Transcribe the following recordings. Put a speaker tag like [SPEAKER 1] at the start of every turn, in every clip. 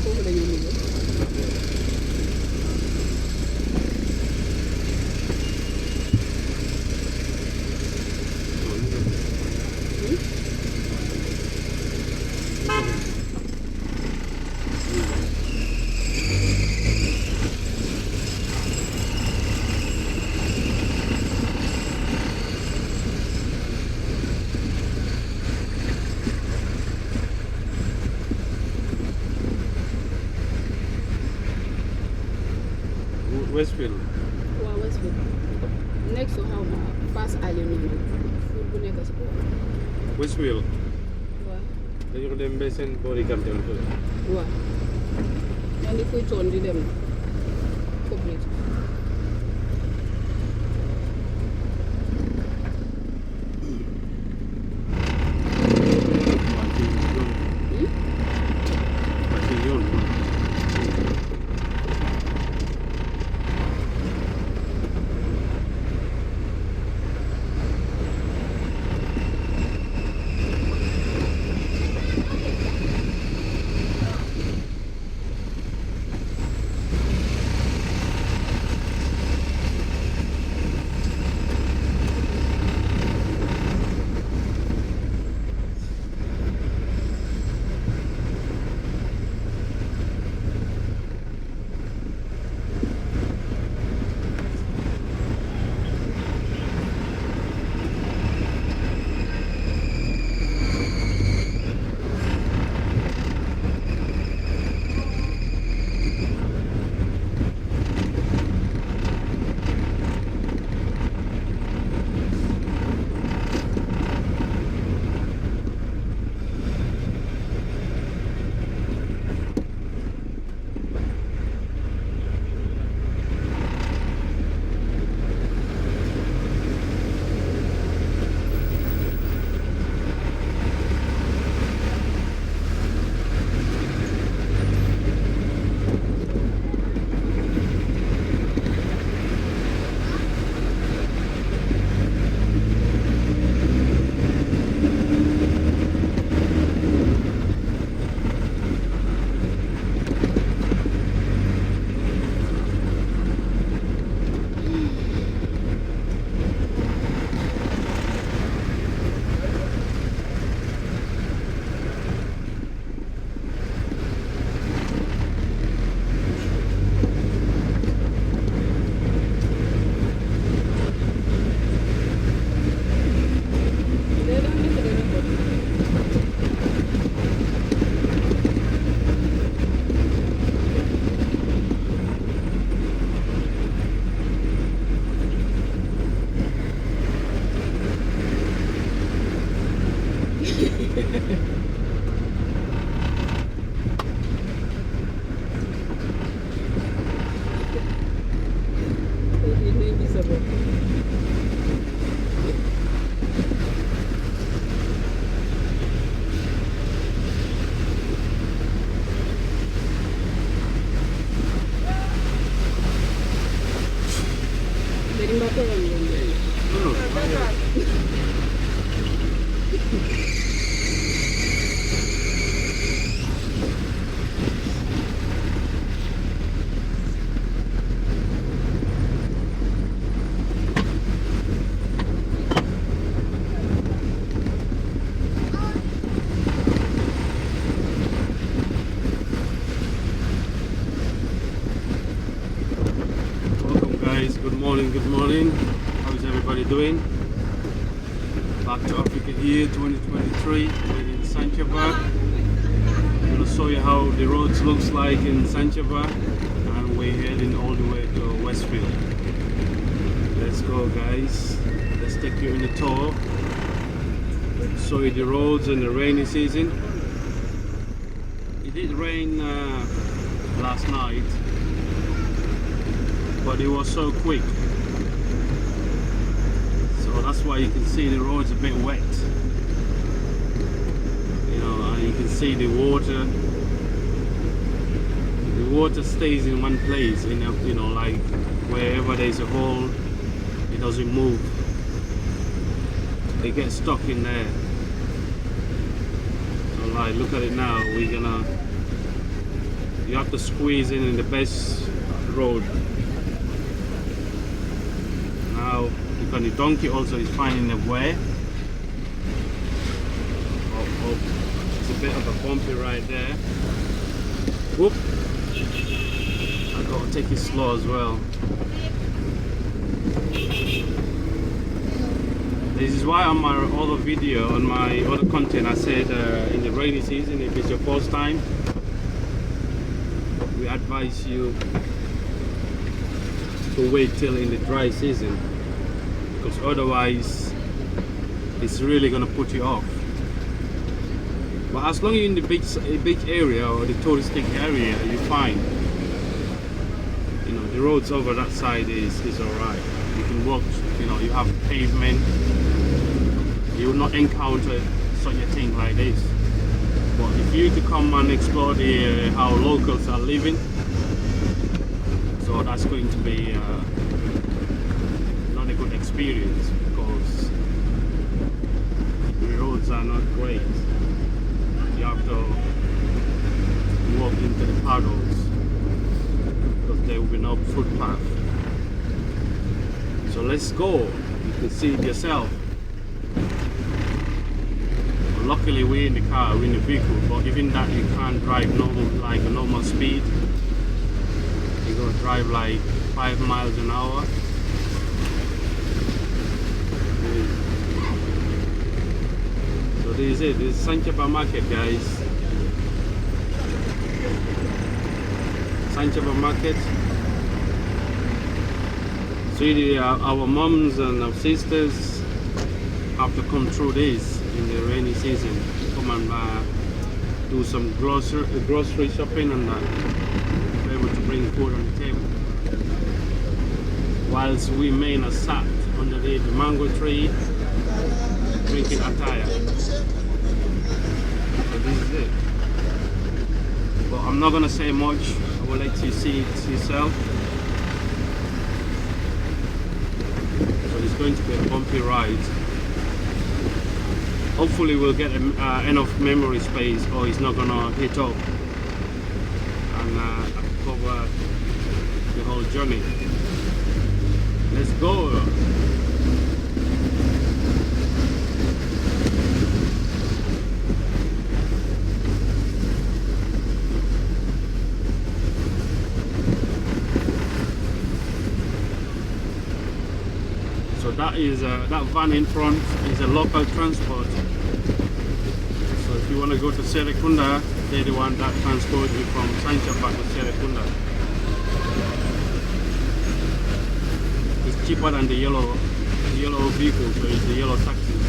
[SPEAKER 1] foofu la ñuy liggéey.
[SPEAKER 2] Westfield.
[SPEAKER 1] waaw Westfield next to xaw ma Fass Aly noonu ful bu nekk si boobu.
[SPEAKER 2] Westfield.
[SPEAKER 1] waaw.
[SPEAKER 2] dañu ko dem ba seen boori Gambian fële.
[SPEAKER 1] waaw. ñoo ngi fuy toon di dem complete.
[SPEAKER 2] Good morning. How is everybody doing? Back to Africa here, 2023. We're in Sanchaba. I'm going to show you how the roads looks like in Sanchaba, and we're heading all the way to Westfield. Let's go, guys. Let's take you in a tour. Show you the roads in the rainy season. It did rain last night, but it was so quick, so that's why you can see the roads a bit wet, you know, and you can see the water stays in one place, you know, like wherever there's a hole, it doesn't move, it gets stuck in there. So like, look at it now, we're gonna You have to squeeze in the best road. Now, because the donkey also is finding the way. Oh, it's a bit of a bumpy right there. Whoop! I gotta take it slow as well. This is why on my other video, on my other content, I said in the rainy season, if it's your first time, we advise you to wait till in the dry season, because otherwise it's really gonna put you off. But as long as you're in the beach area or the touristic area, you're fine. You know, the roads over that side is alright. You can walk, you know, you have pavement. You will not encounter such a thing like this. But if you to come and explore how locals are living, so that's going to be not a good experience, because the roads are not great. You have to walk into the puddles because there will be no footpath. So let's go. You can see it yourself. Luckily we're in the car, we're in the vehicle, but even that you can't drive normal, like a normal speed. You're gonna drive like 5 miles an hour. So this is it, this is Sanchaba market, guys. Sanchaba market. So our moms and our sisters have to come through this in the rainy season, come and do some grocery shopping and be able to bring food on the table, whilst we remain sat under the mango tree drinking attire. So this is it. But I'm not gonna say much, I will let you see it yourself. So it's going to be a bumpy ride. Hopefully we'll get enough memory space, or it's not gonna hit up and cover the whole journey. Let's go. So that is that van in front is a local transport. So if you want to go to Serekunda, they're the one that transports you from Sanchaba to Serekunda. It's cheaper than the yellow vehicle, so it's the yellow taxis.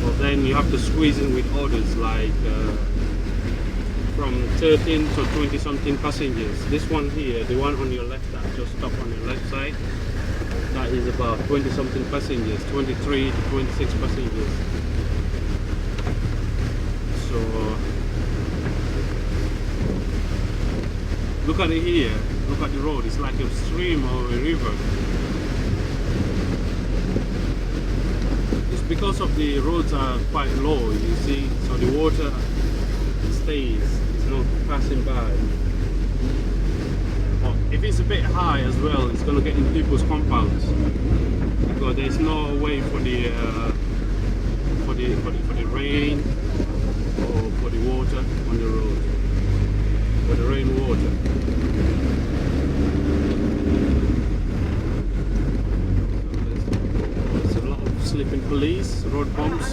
[SPEAKER 2] But then you have to squeeze in with others, like from 13 to 20 something passengers. This one here, the one on your left, that just stopped on your left side, that is about 20 something passengers, 23 to 26 passengers. So look at it here, look at the road, it's like a stream or a river. It's because of the roads are quite low, you see, so the water stays, it's not passing by. But if it's a bit high as well, it's going to get in people's compounds, because there's no way for the rain or for the water on the road, for the rainwater. There's a lot of sleeping police, road bumps.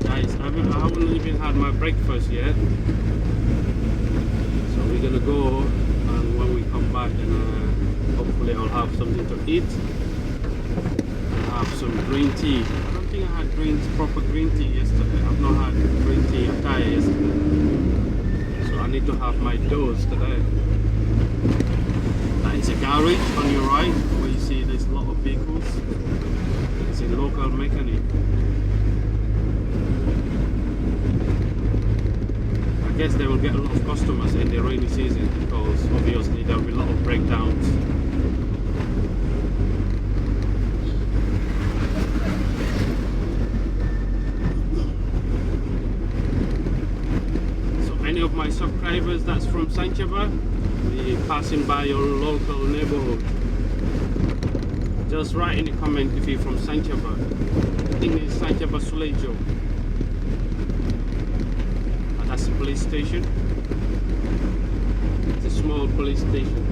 [SPEAKER 2] Guys, I haven't even had my breakfast yet, so we're gonna go, and when we come back, and hopefully I'll have something to eat. Have some green tea. I don't think I had proper green tea yesterday. I've not had green tea attire yesterday, so I need to have my dose today. That is a garage on your right, where you see there's a lot of vehicles. It's a local mechanic. I guess they will get a lot of customers in the rainy season, because obviously there will be a lot of breakdowns. drivers that's from Sanchaba, we're passing by your local neighborhood. Just write in the comment if you're from Sanchaba. I think it's Sanchaba Sulejo. And that's the police station. It's a small police station.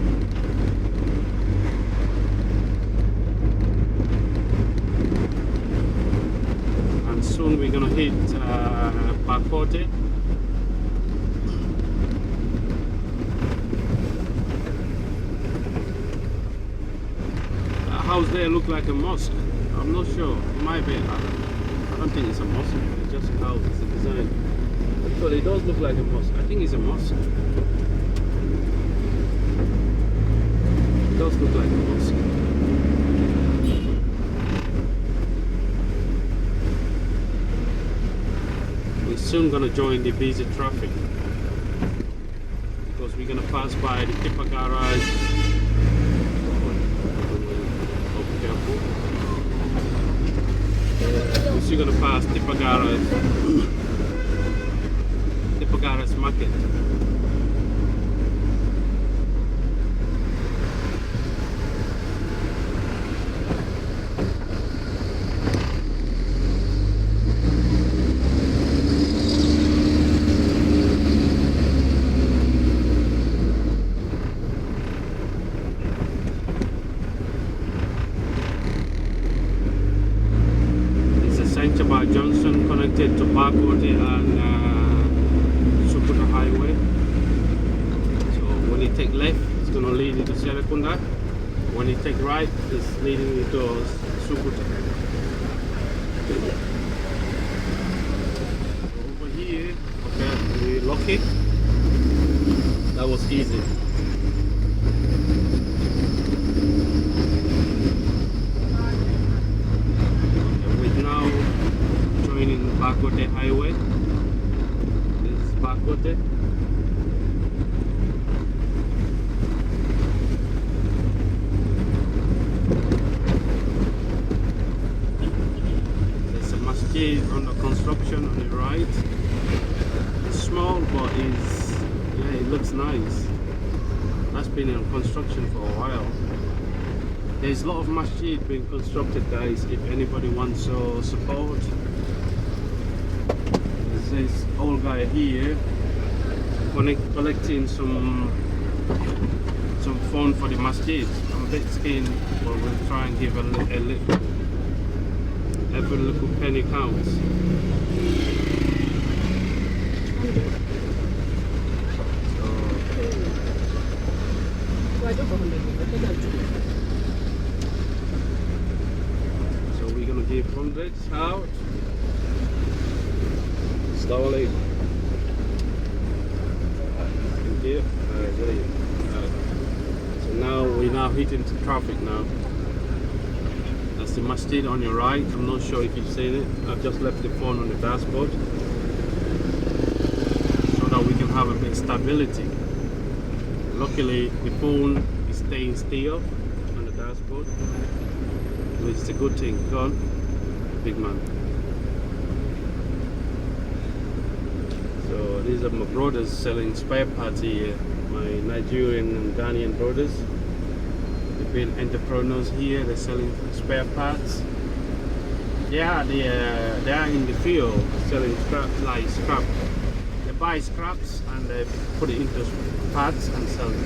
[SPEAKER 2] And soon we're gonna hit Bakoteh. House there look like a mosque. I'm not sure. It might be. I don't think it's a mosque. It's just a house. It's a design. But it does look like a mosque. I think it's a mosque. It does look like a mosque. We're soon gonna join the busy traffic because we're gonna pass by the tippa garage. We're still gonna pass tippa garage market. Sanchaba Junction connected to Bakoteh and Sukuta Highway. So when you take left, it's going to lead you to Serekunda. When you take right, it's leading you to Sukuta. Over here, okay, we lock it. That was easy. Bakoteh Highway. This is Bakoteh. There's a masjid under construction on the right. It's small, but it looks nice. That's been in construction for a while. There's a lot of masjid being constructed, guys. If anybody wants to support. This old guy here collecting some phone for the masjid. I'm a bit scared, but we'll try and give every little penny counts. So we're gonna give hundreds out. Slowly. Thank you. So now we're hitting the traffic now. That's the masjid on your right. I'm not sure if you've seen it. I've just left the phone on the dashboard so that we can have a bit of stability. Luckily the phone is staying still on the dashboard, which is a good thing. Go on, big man. So these are my brothers selling spare parts here, my Nigerian and Ghanaian brothers. They've been entrepreneurs here, they're selling spare parts. Yeah, they are in the field selling scrap. They buy scraps and they put it into parts and sell it.